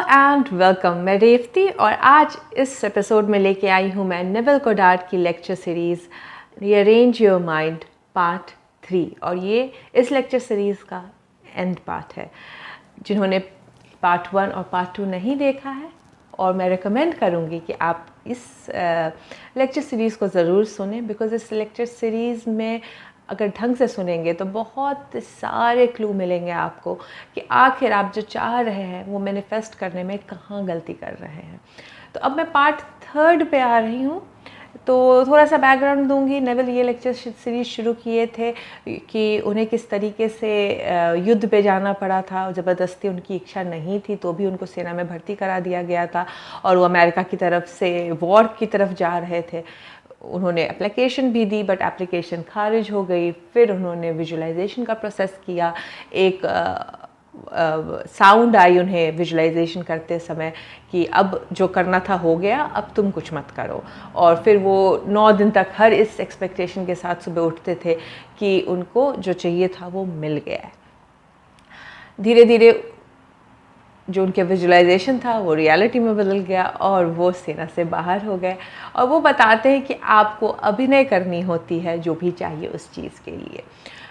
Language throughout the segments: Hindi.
एंड वेलकम, मैं रेवती और आज इस एपिसोड में लेके आई हूँ मैं नेविल गोडार्ड की lecture series rearrange your mind part 3 और ये इस लेक्चर सीरीज़ का एंड पार्ट है। जिन्होंने पार्ट 1 और पार्ट 2 नहीं देखा है और मैं रिकमेंड करूँगी कि आप इस लेक्चर सीरीज़ को ज़रूर सुनें, बिकॉज़ इस लेक्चर सीरीज़ में अगर ढंग से सुनेंगे तो बहुत सारे क्लू मिलेंगे आपको कि आखिर आप जो चाह रहे हैं वो मैनिफेस्ट करने में कहाँ गलती कर रहे हैं। तो अब मैं पार्ट 3 पे आ रही हूँ, तो थोड़ा सा बैकग्राउंड दूंगी। नेविल ये लेक्चर सीरीज़ शुरू किए थे कि उन्हें किस तरीके से युद्ध पे जाना पड़ा था, ज़बरदस्ती उनकी इच्छा नहीं थी तो भी उनको सेना में भर्ती करा दिया गया था और वो अमेरिका की तरफ से वॉर की तरफ जा रहे थे। उन्होंने एप्लीकेशन भी दी बट एप्लीकेशन खारिज हो गई। फिर उन्होंने विजुअलाइजेशन का प्रोसेस किया। एक साउंड आई उन्हें विजुअलाइजेशन करते समय कि अब जो करना था हो गया, अब तुम कुछ मत करो। और फिर वो 9 दिन तक हर इस एक्सपेक्टेशन के साथ सुबह उठते थे कि उनको जो चाहिए था वो मिल गया है। धीरे धीरे जो उनके विजुअलाइजेशन था वो रियलिटी में बदल गया और वो सेना से बाहर हो गए। और वो बताते हैं कि आपको अभिनय करनी होती है जो भी चाहिए उस चीज़ के लिए।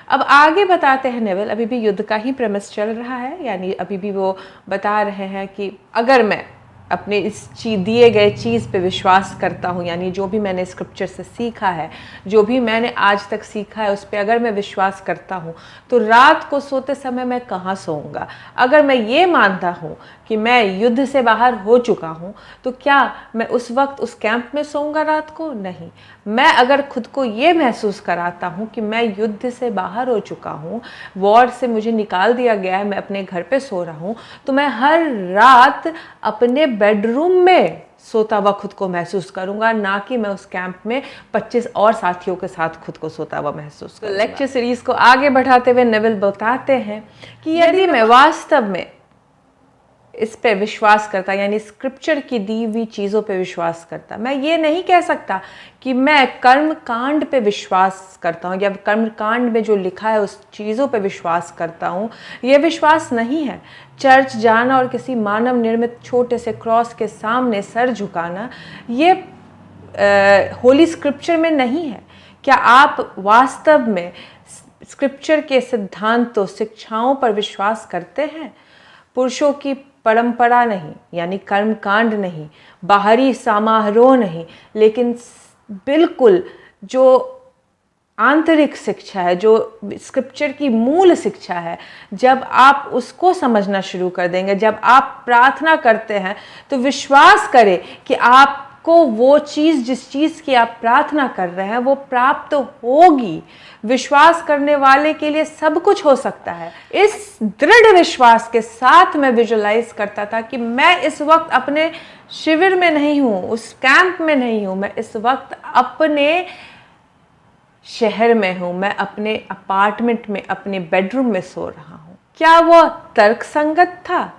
अब आगे बताते हैं नेविल, अभी भी युद्ध का ही प्रेमिस चल रहा है, यानी अभी भी वो बता रहे हैं कि अगर मैं अपने इस दिए गए चीज़ पे विश्वास करता हूँ, यानी जो भी मैंने स्क्रिप्चर से सीखा है, जो भी मैंने आज तक सीखा है उस पर अगर मैं विश्वास करता हूँ तो रात को सोते समय मैं कहाँ सोऊंगा। अगर मैं ये मानता हूँ कि मैं युद्ध से बाहर हो चुका हूँ तो क्या मैं उस वक्त उस कैंप में सोऊंगा रात को? नहीं। मैं अगर खुद को ये महसूस कराता हूँ कि मैं युद्ध से बाहर हो चुका हूँ, वॉर से मुझे निकाल दिया गया है, मैं अपने घर पे सो रहा हूँ, तो मैं हर रात अपने बेडरूम में सोता हुआ खुद को महसूस करूंगा, ना कि मैं उस कैंप में 25 और साथियों के साथ खुद को सोता हुआ महसूस करूंगा। लेक्चर सीरीज को आगे बढ़ाते हुए नेविल बताते हैं कि यदि मैं वास्तव में इस पे विश्वास करता, यानी स्क्रिप्चर की दी हुई चीज़ों पे विश्वास करता, मैं ये नहीं कह सकता कि मैं कर्म कांड पे विश्वास करता हूँ या कर्म कांड में जो लिखा है उस चीज़ों पे विश्वास करता हूँ, ये विश्वास नहीं है। चर्च जाना और किसी मानव निर्मित छोटे से क्रॉस के सामने सर झुकाना, ये होली स्क्रिप्चर में नहीं है। क्या आप वास्तव में स्क्रिप्चर के सिद्धांतों, शिक्षाओं पर विश्वास करते हैं? पुरुषों की परंपरा नहीं, यानी कर्मकांड नहीं, बाहरी समारोह नहीं, लेकिन बिल्कुल जो आंतरिक शिक्षा है, जो स्क्रिप्चर की मूल शिक्षा है, जब आप उसको समझना शुरू कर देंगे, जब आप प्रार्थना करते हैं तो विश्वास करें कि आपको वो चीज़, जिस चीज़ की आप प्रार्थना कर रहे हैं वो प्राप्त होगी। विश्वास करने वाले के लिए सब कुछ हो सकता है। इस दृढ़ विश्वास के साथ मैं विजुअलाइज करता था कि मैं इस वक्त अपने शिविर में नहीं हूँ, उस कैंप में नहीं हूँ, मैं इस वक्त अपने शहर में हूँ, मैं अपने अपार्टमेंट में अपने बेडरूम में सो रहा हूँ। क्या वो तर्कसंगत था,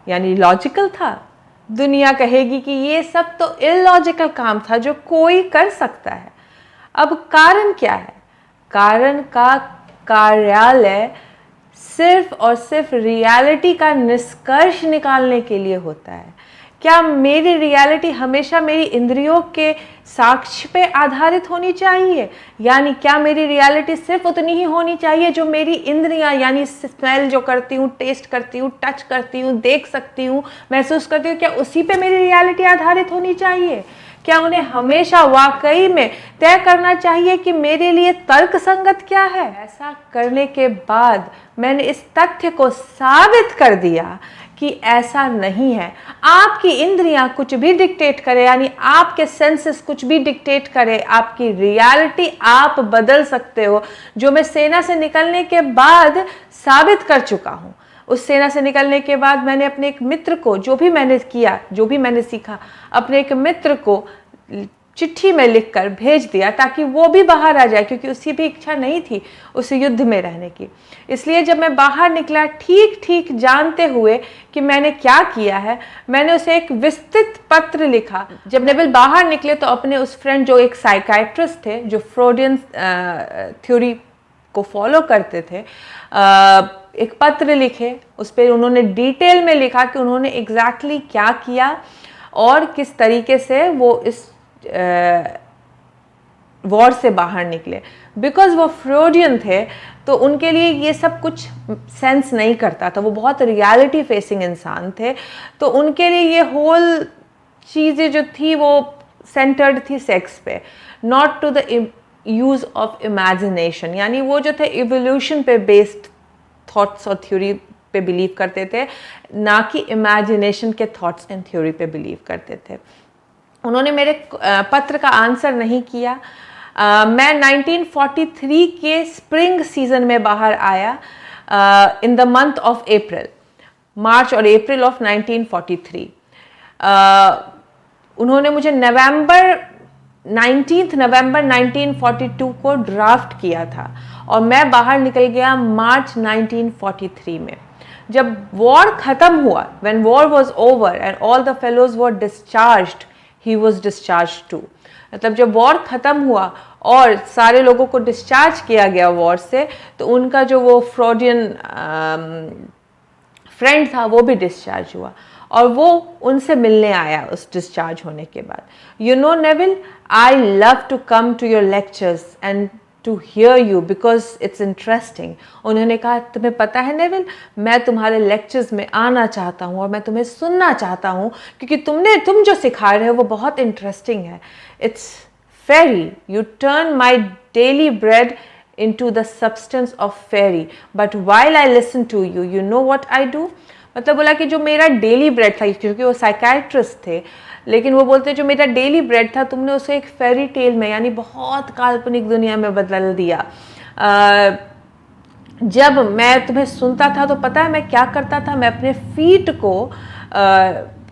यानी लॉजिकल था? दुनिया कहेगी कि ये सब तो इलॉजिकल काम था जो कोई कर सकता है। अब कारण क्या है? कारण का कार्यालय सिर्फ और सिर्फ रियलिटी का निष्कर्ष निकालने के लिए होता है। क्या मेरी रियलिटी हमेशा मेरी इंद्रियों के साक्ष्य पे आधारित होनी चाहिए? यानी क्या मेरी रियलिटी सिर्फ उतनी ही होनी चाहिए जो मेरी इंद्रियां, यानी स्मेल जो करती हूँ, टेस्ट करती हूँ, टच करती हूँ, देख सकती हूँ, महसूस करती हूँ, क्या उसी पे मेरी रियलिटी आधारित होनी चाहिए? क्या उन्हें हमेशा वाकई में तय करना चाहिए कि मेरे लिए तर्कसंगत क्या है? ऐसा करने के बाद मैंने इस तथ्य को साबित कर दिया कि ऐसा नहीं है। आपकी इंद्रियां कुछ भी डिक्टेट करे, यानी आपके सेंसेस कुछ भी डिक्टेट करे, आपकी रियलिटी आप बदल सकते हो, जो मैं सेना से निकलने के बाद साबित कर चुका हूँ। उस सेना से निकलने के बाद मैंने अपने एक मित्र को, जो भी मैंने किया, जो भी मैंने सीखा, अपने एक मित्र को चिट्ठी में लिखकर भेज दिया ताकि वो भी बाहर आ जाए, क्योंकि उसकी भी इच्छा नहीं थी उस युद्ध में रहने की। इसलिए जब मैं बाहर निकला, ठीक ठीक जानते हुए कि मैंने क्या किया है, मैंने उसे एक विस्तृत पत्र लिखा। जब नेविल बाहर निकले तो अपने उस फ्रेंड, जो एक साइकाइट्रिस्ट थे, जो फ्रॉडियन थ्योरी को फॉलो करते थे, एक पत्र लिखे, उस पर उन्होंने डिटेल में लिखा कि उन्होंने एग्जैक्टली क्या किया और किस तरीके से वो इस वॉर से बाहर निकले। बिकॉज वो फ्रॉडियन थे तो उनके लिए ये सब कुछ सेंस नहीं करता था, वो बहुत रियलिटी फेसिंग इंसान थे, तो उनके लिए ये होल चीज़ें जो थी वो सेंटर्ड थी सेक्स पे, not to the use of imagination. यानी वो जो थे इवोल्यूशन पे बेस्ड थॉट्स और थ्योरी पे बिलीव करते थे, ना कि इमेजिनेशन के थॉट्स एंड थ्योरी पे बिलीव करते थे। उन्होंने मेरे पत्र का आंसर नहीं किया। मैं 1943 के स्प्रिंग सीजन में बाहर आया in the month of April, March और अप्रैल ऑफ 1943। उन्होंने मुझे नवंबर 1942 को ड्राफ्ट किया था और मैं बाहर निकल गया मार्च 1943 में। जब वॉर ख़त्म हुआ, when war was over and all the fellows were discharged, he was discharged too. मतलब जब वॉर ख़त्म हुआ और सारे लोगों को डिस्चार्ज किया गया वॉर से, तो उनका जो वो फ्रॉडियन फ्रेंड था वो भी डिस्चार्ज हुआ और वो उनसे मिलने आया उस डिस्चार्ज होने के बाद। You know Neville, I love to come to your lectures and to hear you because it's interesting. उन्होंने कहा, तुम्हें पता है नेविल, मैं तुम्हारे लेक्चर्स में आना चाहता हूँ और मैं तुम्हें सुनना चाहता हूँ क्योंकि तुम जो सिखा रहे हो वो बहुत इंटरेस्टिंग है। It's fairy, you turn my daily bread into the substance of fairy, but while I listen to you, you know what I do? मतलब बोला कि जो मेरा डेली ब्रेड था, क्योंकि वो साइकाइट्रिस्ट थे, लेकिन वो बोलते जो मेरा डेली ब्रेड था तुमने उसे एक फेरी टेल में, यानी बहुत काल्पनिक दुनिया में बदल दिया। जब मैं तुम्हें सुनता था तो पता है मैं क्या करता था, मैं अपने फीट को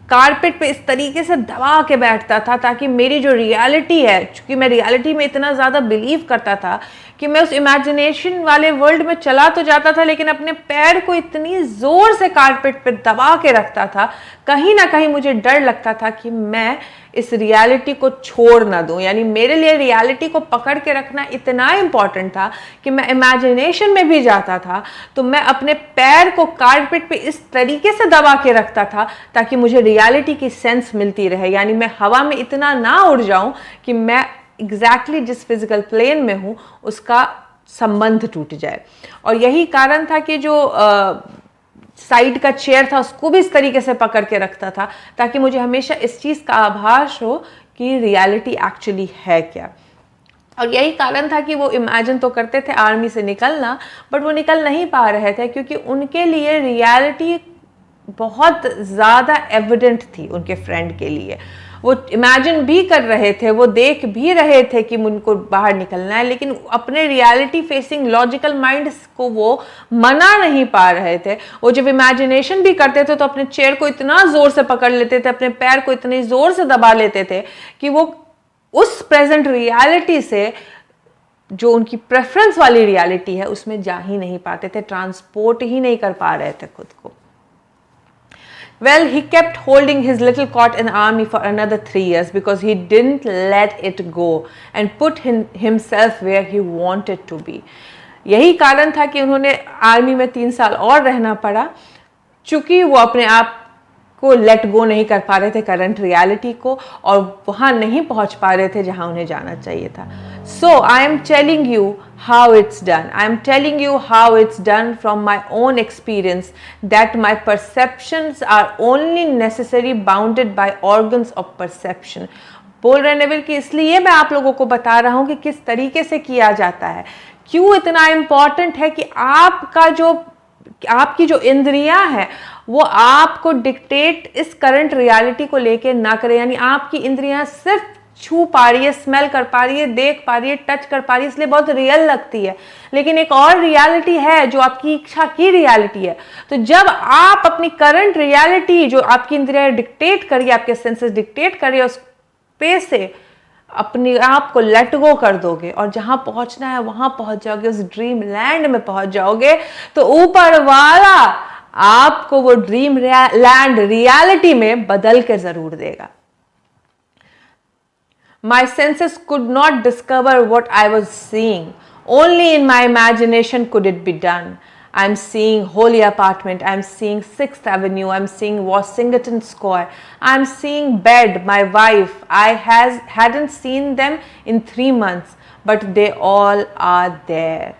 कारपेट पे इस तरीके से दबा के बैठता था ताकि मेरी जो रियलिटी है, चूँकि मैं रियलिटी में इतना ज़्यादा बिलीव करता था कि मैं उस इमेजिनेशन वाले वर्ल्ड में चला तो जाता था, लेकिन अपने पैर को इतनी ज़ोर से कारपेट पे दबा के रखता था, कहीं ना कहीं मुझे डर लगता था कि मैं इस रियलिटी को छोड़ ना दूं। यानी मेरे लिए रियलिटी को पकड़ के रखना इतना इम्पॉर्टेंट था कि मैं इमेजिनेशन में भी जाता था तो मैं अपने पैर को कारपेट पे इस तरीके से दबा के रखता था ताकि मुझे रियलिटी की सेंस मिलती रहे। यानी मैं हवा में इतना ना उड़ जाऊं कि मैं एग्जैक्टली जिस फिजिकल प्लेन में हूँ उसका संबंध टूट जाए। और यही कारण था कि जो साइड का चेयर था उसको भी इस तरीके से पकड़ के रखता था ताकि मुझे हमेशा इस चीज़ का आभास हो कि रियलिटी एक्चुअली है क्या। और यही कारण था कि वो इमेजिन तो करते थे आर्मी से निकलना, बट वो निकल नहीं पा रहे थे क्योंकि उनके लिए रियलिटी बहुत ज़्यादा एविडेंट थी उनके फ्रेंड के लिए। वो इमेजिन भी कर रहे थे, वो देख भी रहे थे कि उनको बाहर निकलना है, लेकिन अपने रियलिटी फेसिंग लॉजिकल माइंड को वो मना नहीं पा रहे थे। वो जब इमेजिनेशन भी करते थे तो अपने चेयर को इतना ज़ोर से पकड़ लेते थे, अपने पैर को इतनी ज़ोर से दबा लेते थे कि वो उस प्रेजेंट रियलिटी से जो उनकी प्रेफरेंस वाली रियलिटी है उसमें जा ही नहीं पाते थे, ट्रांसपोर्ट ही नहीं कर पा रहे थे खुद को। Well, he kept holding his little cot in army for another 3 years because he didn't let it go and put himself where he wanted to be. यही कारण था कि उन्होंने आर्मी में 3 साल और रहना पड़ा, चूँकि वो अपने आप को लेट गो नहीं कर पा रहे थे करंट रियलिटी को और वहाँ नहीं पहुँच पा रहे थे जहाँ उन्हें जाना चाहिए था। So I am telling you how it's done. I am telling you how it's done from my own experience that my perceptions are only necessary bounded by organs of perception. बोल रहे नेविल कि इसलिए मैं आप लोगों को बता रहा हूँ कि किस तरीके से किया जाता है, क्यों इतना इम्पॉर्टेंट है कि आपकी जो इंद्रियां हैं वो आपको डिक्टेट इस करंट रियलिटी को लेके ना करें। यानी आपकी इंद्रियां सिर्फ छू पा रही है, स्मेल कर पा रही है, देख पा रही है, टच कर पा रही है, इसलिए बहुत रियल लगती है, लेकिन एक और रियलिटी है जो आपकी इच्छा की रियलिटी है। तो जब आप अपनी करंट रियलिटी जो आपकी इंद्रियां डिक्टेट करिए, आपके सेंसेस डिक्टेट करिए, उस पे से अपने आप को लेट गो कर दोगे और जहां पहुंचना है वहां पहुंच जाओगे, उस ड्रीम लैंड में पहुंच जाओगे, तो ऊपर वाला आपको वो ड्रीम लैंड रियलिटी में बदल के जरूर देगा। My senses could not discover what I was seeing. Only in my imagination could it be done. I'm seeing Holy Apartment, I'm seeing 6th Avenue, I'm seeing Washington Square, I'm seeing bed, my wife. I hadn't seen them in 3 months, but they all are there.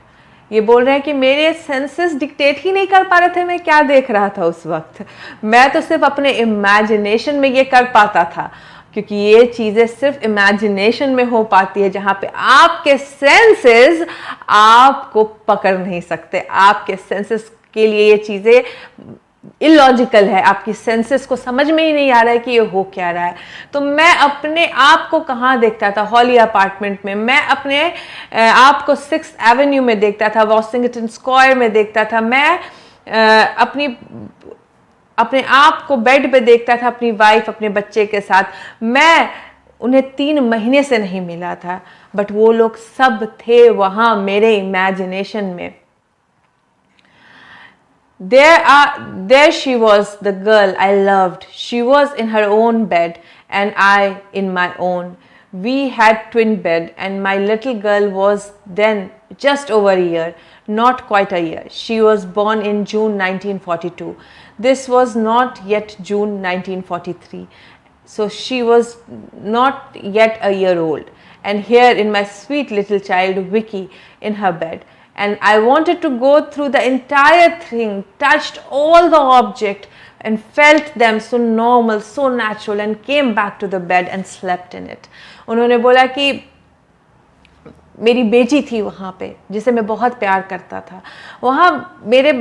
ये बोल रहे हैं कि मेरे सेंसेस डिक्टेट ही नहीं कर पा रहे थे मैं क्या देख रहा था उस वक्त, मैं तो सिर्फ अपने इमेजिनेशन में ये कर पाता था, क्योंकि ये चीज़ें सिर्फ इमेजिनेशन में हो पाती है जहाँ पे आपके सेंसेस आपको पकड़ नहीं सकते, आपके सेंसेस के लिए ये चीज़ें इलॉजिकल है, आपकी सेंसेस को समझ में ही नहीं आ रहा है कि ये हो क्या रहा है। तो मैं अपने आप को कहाँ देखता था? हॉली अपार्टमेंट में। मैं अपने आप को 6th एवेन्यू में देखता था, वॉशिंगटन स्क्वायर में देखता था। मैं अपने आप को बेड पे देखता था, अपनी वाइफ, अपने बच्चे के साथ। मैं उन्हें 3 महीने से नहीं मिला था, बट वो लोग सब थे वहाँ मेरे इमेजिनेशन में। There she was, the girl I loved. She was in her own bed and I in my own. We had twin bed and my little girl was then just over a year, not quite a year. She was born in June 1942. This was not yet June 1943. So she was not yet a year old. And here in my sweet little child Vicky in her bed. And I wanted to go through the entire thing, touched all the object and felt them so normal, so natural, and came back to the bed and slept in it. उन्होंने बोला कि मेरी बेटी थी वहाँ पे जिसे मैं बहुत प्यार करता था, वहाँ मेरा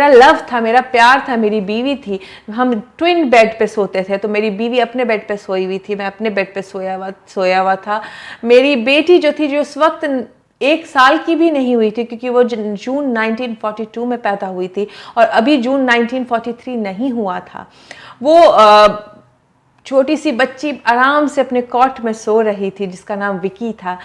लव था, मेरा प्यार था, मेरी बीवी थी। हम ट्विन बेड पे सोते थे, तो मेरी बीवी अपने बेड पे सोई हुई थी, मैं अपने बेड पे सोया हुआ था। मेरी बेटी जो थी, जो उस वक्त 1 साल की भी नहीं हुई थी, क्योंकि वो जून 1942 में पैदा हुई थी और अभी जून 1943 नहीं हुआ था। वो छोटी सी बच्ची आराम से अपने कॉट में सो रही थी जिसका नाम विकी था।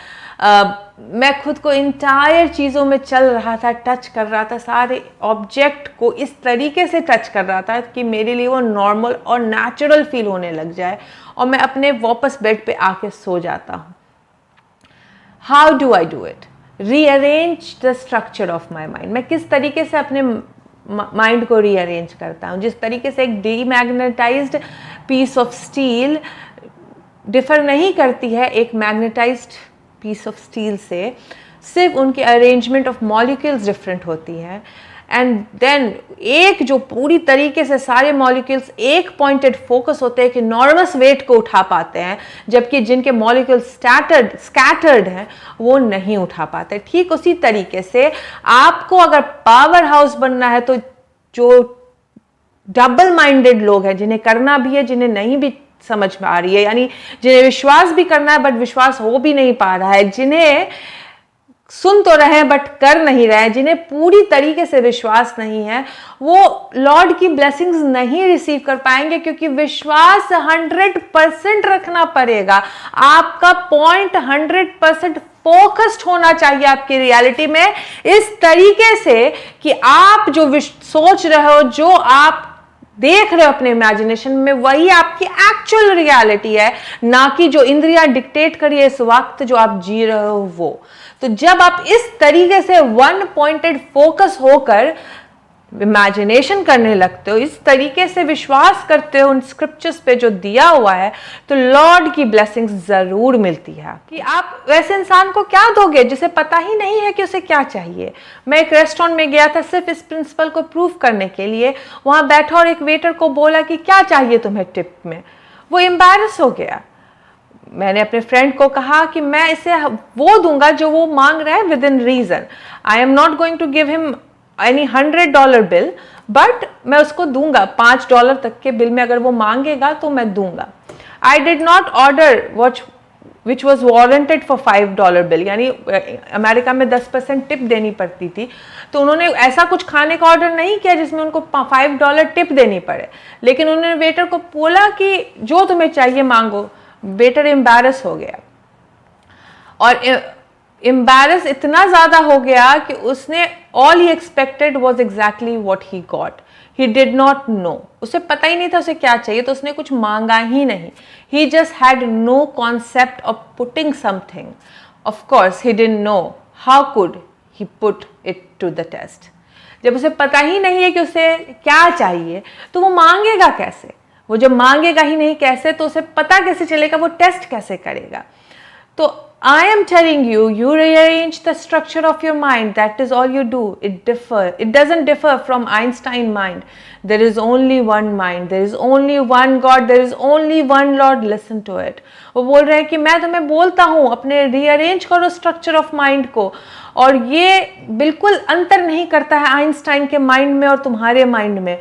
मैं खुद को इंटायर चीज़ों में चल रहा था, टच कर रहा था, सारे ऑब्जेक्ट को इस तरीके से टच कर रहा था कि मेरे लिए वो नॉर्मल और नेचुरल फील होने लग जाए और मैं अपने वापस बेड पे आके सो जाता हूँ। How do I do it? Rearrange the structure of my mind. मैं किस तरीके से अपने माइंड को रीअरेंज करता हूँ? जिस तरीके से एक डीमैग्नेटाइज्ड पीस ऑफ स्टील डिफर नहीं करती है एक मैग्नेटाइज्ड पीस ऑफ स्टील से, सिर्फ उनकी अरेंजमेंट ऑफ मॉलिक्यूल्स डिफरेंट होती हैं। एंड देन एक जो पूरी तरीके से सारे मॉलिक्यूल्स एक पॉइंटेड फोकस होते हैं कि नॉर्मस वेट को उठा पाते हैं, जबकि जिनके मॉलिक्यूल्स स्कैटर्ड हैं वो नहीं उठा पाते। ठीक उसी तरीके से आपको अगर पावर हाउस बनना है तो जो डबल माइंडेड लोग हैं, जिन्हें करना भी है, जिन्हें नहीं भी समझ में आ रही है, यानी जिन्हें विश्वास भी करना है बट विश्वास हो भी नहीं पा रहा है, जिन्हें सुन तो रहे हैं बट कर नहीं रहे हैं, जिन्हें पूरी तरीके से विश्वास नहीं है, वो लॉर्ड की ब्लेसिंग्स नहीं रिसीव कर पाएंगे, क्योंकि विश्वास 100% रखना पड़ेगा। आपका पॉइंट 100% फोकस्ड होना चाहिए आपकी रियलिटी में, इस तरीके से कि आप जो सोच रहे हो, जो आप देख रहे हो अपने इमेजिनेशन में, वही आपकी एक्चुअल रियलिटी है, ना कि जो इंद्रियां डिक्टेट करिए इस वक्त जो आप जी रहे हो वो। तो जब आप इस तरीके से वन पॉइंटेड फोकस होकर इमेजिनेशन करने लगते हो, इस तरीके से विश्वास करते हो उन स्क्रिप्चर्स पे जो दिया हुआ है, तो लॉर्ड की ब्लेसिंग्स जरूर मिलती है। कि आप वैसे इंसान को क्या दोगे जिसे पता ही नहीं है कि उसे क्या चाहिए। मैं एक रेस्टोरेंट में गया था सिर्फ इस प्रिंसिपल को प्रूव करने के लिए, वहां बैठा और एक वेटर को बोला कि क्या चाहिए तुम्हें टिप में, वो एम्बैरस हो गया। मैंने अपने फ्रेंड को कहा कि मैं इसे वो दूंगा जो वो मांग रहा है within reason. I am not going to give him any $100 bill, but मैं उसको दूंगा $5 तक के बिल में, अगर वो मांगेगा तो मैं दूंगा। I did not order which was warranted for $5 bill, यानी अमेरिका में 10% टिप देनी पड़ती थी, तो उन्होंने ऐसा कुछ खाने का ऑर्डर नहीं किया जिसमें उनको $5 टिप देनी पड़े, लेकिन उन्होंने वेटर को बोला कि जो तुम्हें चाहिए मांगो। वेटर एम्बैरस हो गया, और एम्बैरस इतना ज्यादा हो गया कि उसने all he expected was exactly what he got. He did not know, उसे पता ही नहीं था उसे क्या चाहिए, तो उसने कुछ मांगा ही नहीं। He just had no concept of putting something. Of course he didn't know, how could he put it to the test. जब उसे पता ही नहीं है कि उसे क्या चाहिए तो वो मांगेगा कैसे? वो जब मांगेगा ही नहीं कैसे तो उसे पता कैसे चलेगा, वो टेस्ट कैसे करेगा? तो I am telling you, you rearrange the structure of your mind. That is all you do. It doesn't differ from Einstein mind. There is only one mind. There is only one God. There is only one Lord. Listen to it. वो बोल रहे हैं कि मैं तुम्हें बोलता हूँ अपने rearrange करो structure of mind को, और ये बिल्कुल अंतर नहीं करता है आइंस्टाइन के माइंड में और तुम्हारे माइंड में।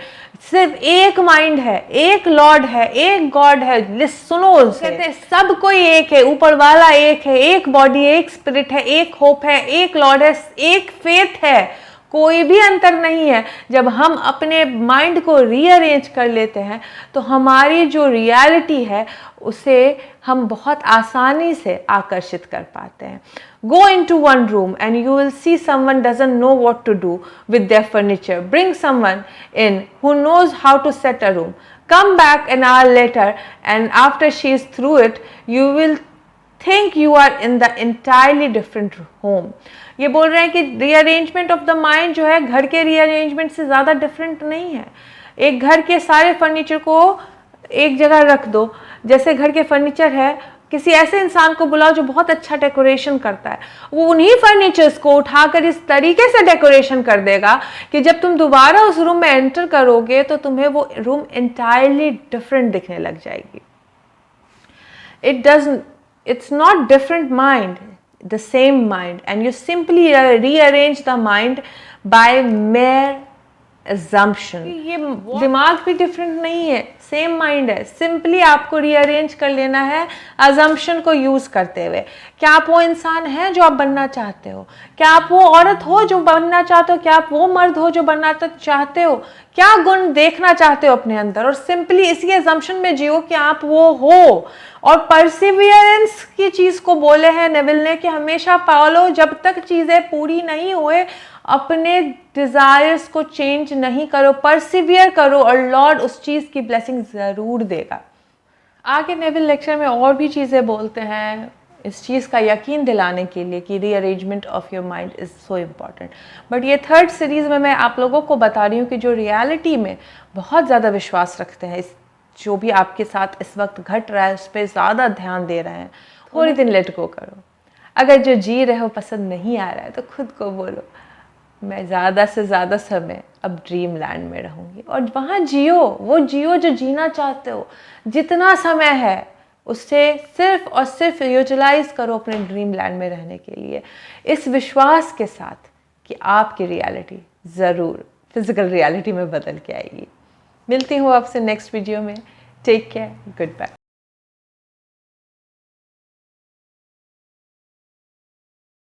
सिर्फ एक माइंड है, एक लॉर्ड है, एक गॉड है। सुनो, कहते हैं सब कोई एक है, ऊपर वाला एक है, एक बॉडी, एक स्पिरिट है, एक होप है, एक लॉर्ड है, एक फेथ है, कोई भी अंतर नहीं है। जब हम अपने माइंड को रीअरेंज कर लेते हैं तो हमारी जो रियलिटी है उसे हम बहुत आसानी से आकर्षित कर पाते हैं। Go into one room and you will see someone doesn't know what to do with their furniture. Bring someone in who knows how to set a room. Come back an hour later and after she is through it, you will think you are in the entirely different home. ये बोल रहे हैं कि रीअरेंजमेंट ऑफ द माइंड जो है घर के रीअरेंजमेंट से ज़्यादा डिफरेंट नहीं है। एक घर के सारे फर्नीचर को एक जगह रख दो, जैसे घर के फर्नीचर है, किसी ऐसे इंसान को बुलाओ जो बहुत अच्छा डेकोरेशन करता है, वो उन्हीं फर्नीचर्स को उठाकर इस तरीके से डेकोरेशन कर देगा कि जब तुम दोबारा उस रूम में एंटर करोगे तो तुम्हें वो रूम एंटायरली डिफरेंट दिखने लग जाएगी। It's not different mind, the same mind, and you simply rearrange the mind by mere assumption. ये दिमाग भी डिफरेंट नहीं है, सेम माइंड है, सिंपली आपको रीअरेंज कर लेना है assumption को यूज करते हुए। क्या आप वो इंसान है जो आप बनना चाहते हो? क्या आप वो औरत हो जो बनना चाहते हो? क्या आप वो मर्द हो जो बनना चाहते हो? क्या गुण देखना चाहते हो अपने अंदर? और सिंपली इसी assumption में जियो कि आप वो हो। और परसिवियरेंस की चीज को बोले हैं नेविल ने कि हमेशा पालो, जब तक चीजें पूरी नहीं हुए अपने डिजायर्स को चेंज नहीं करो, परसिवियर करो और लॉर्ड उस चीज की ब्लेसिंग जरूर देगा। आगे नेविल लेक्चर में और भी चीजें बोलते हैं इस चीज़ का यकीन दिलाने के लिए कि rearrangement of your mind is so important. But ये थर्ड सीरीज़ में मैं आप लोगों को बता रही हूँ कि जो रियलिटी में बहुत ज़्यादा विश्वास रखते हैं, इस जो भी आपके साथ इस वक्त घट रहा है उस पर ज़्यादा ध्यान दे रहे हैं, थोड़ी दिन लेट गो करो। अगर जो जी रहे हो पसंद नहीं आ रहा है तो खुद को बोलो मैं ज़्यादा से ज़्यादा समय अब ड्रीम लैंड में रहूँगी, और वहाँ जियो, वो जियो जो जीना चाहते हो। जितना समय है उससे सिर्फ और सिर्फ यूटिलाइज करो अपने ड्रीम लैंड में रहने के लिए, इस विश्वास के साथ कि आपकी रियलिटी ज़रूर फिजिकल रियलिटी में बदल के आएगी। मिलती हूँ आपसे नेक्स्ट वीडियो में। Take care, good bye.